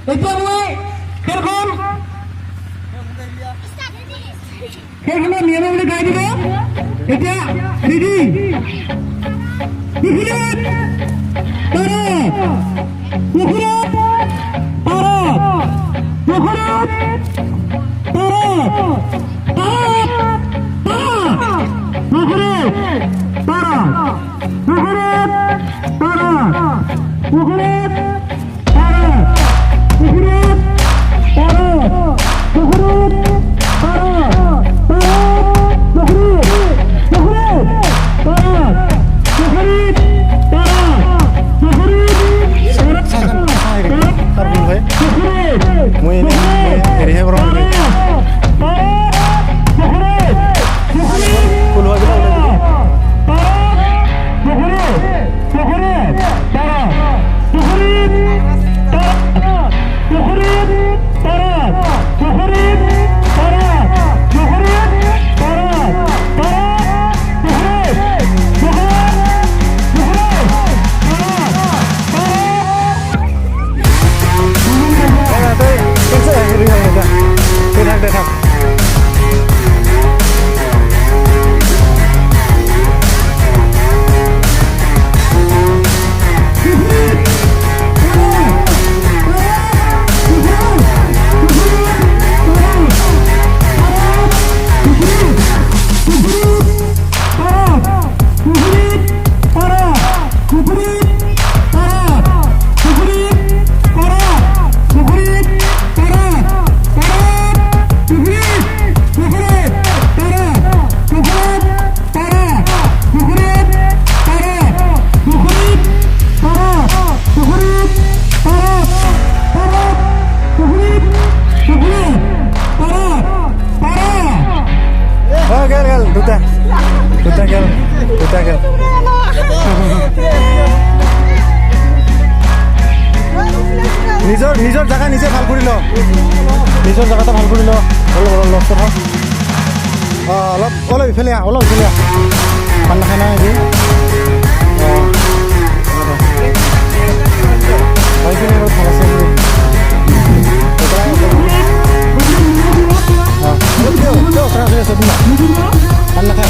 এতিয়া মই খেলখনৰ নিয়মাৱলী গাই দিব। এতিয়া ৰেডি, পুখুৰীত পাৰত, পুখুৰীত পাৰত, পুখুৰীত পাৰত, পাৰত, পাৰত, পুখুৰীত পাৰত, পুখুৰীত পাৰত, পুখুৰীত পাৰত, পুখুৰীত পাৰত, পুখুৰীত নিজৰ জায়গা নিজে ভাল কৰি ল, নিজৰ জায়গাটা ভাল কৰি ল। অলপ অলপ ইফালে অলপ ইফালে ঠাণ্ডা খাই নাই আজি ঠাণ্ডা খাই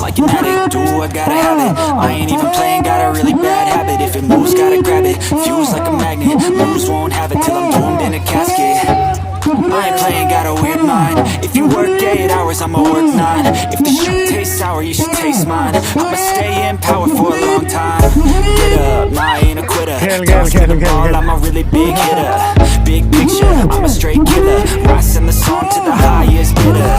like an addict, do I gotta have it. I ain't even playing, got a really bad habit. If it moves, gotta grab it. Fuse like a magnet, lose, won't have it till I'm doomed in a casket. I ain't playing, got a weird mind. If you work 8 hours, I'ma work 9. If the shit tastes sour, you should taste mine. I'ma stay in power for a long time. Get up, nah, I ain't a quitter. Toss to the ball, I'm a really big hitter. Big picture, I'm a straight killer. Rising the song to the highest bidder.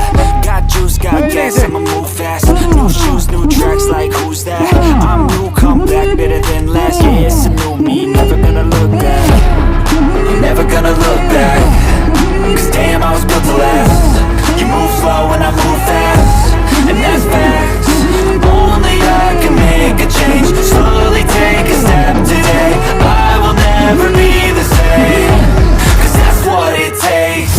Got juice, got gas, I'ma move fast. New shoes, new tracks, like who's that? I'm new, come back better than last. Yeah, it's a new me, never gonna look back. Never gonna look back. Cause damn, I was built to last. You move slow and I move fast, and that's facts. Only I can make a change. Slowly take a step today. I will never be the same. Cause that's what it takes.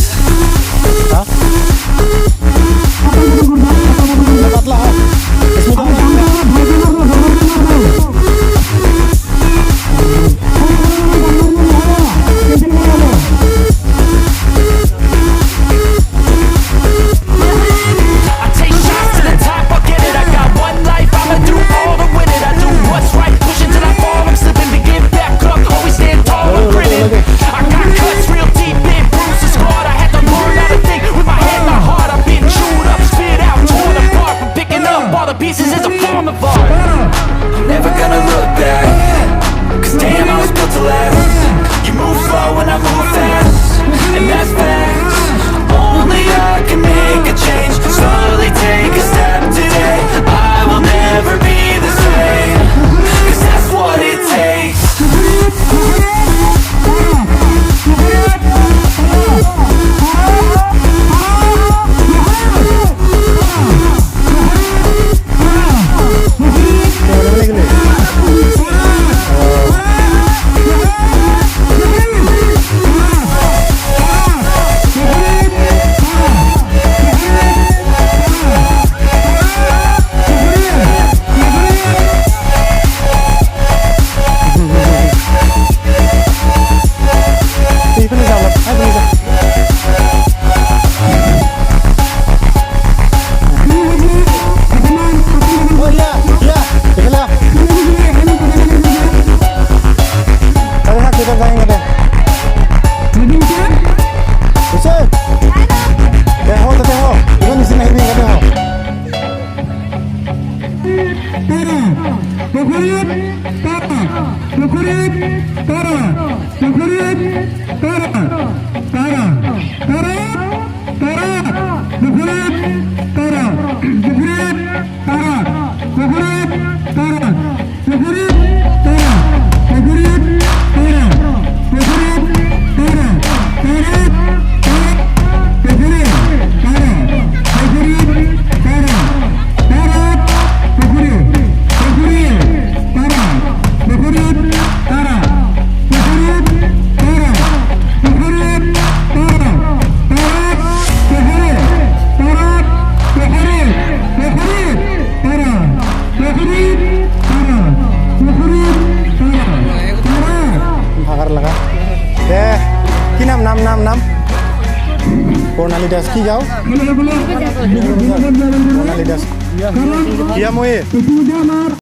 ভাগার লাগা দে কি নাম নাম নাম নাম বর্ণালী দাস কি যাও বর্ণালী দাস কিয়া মই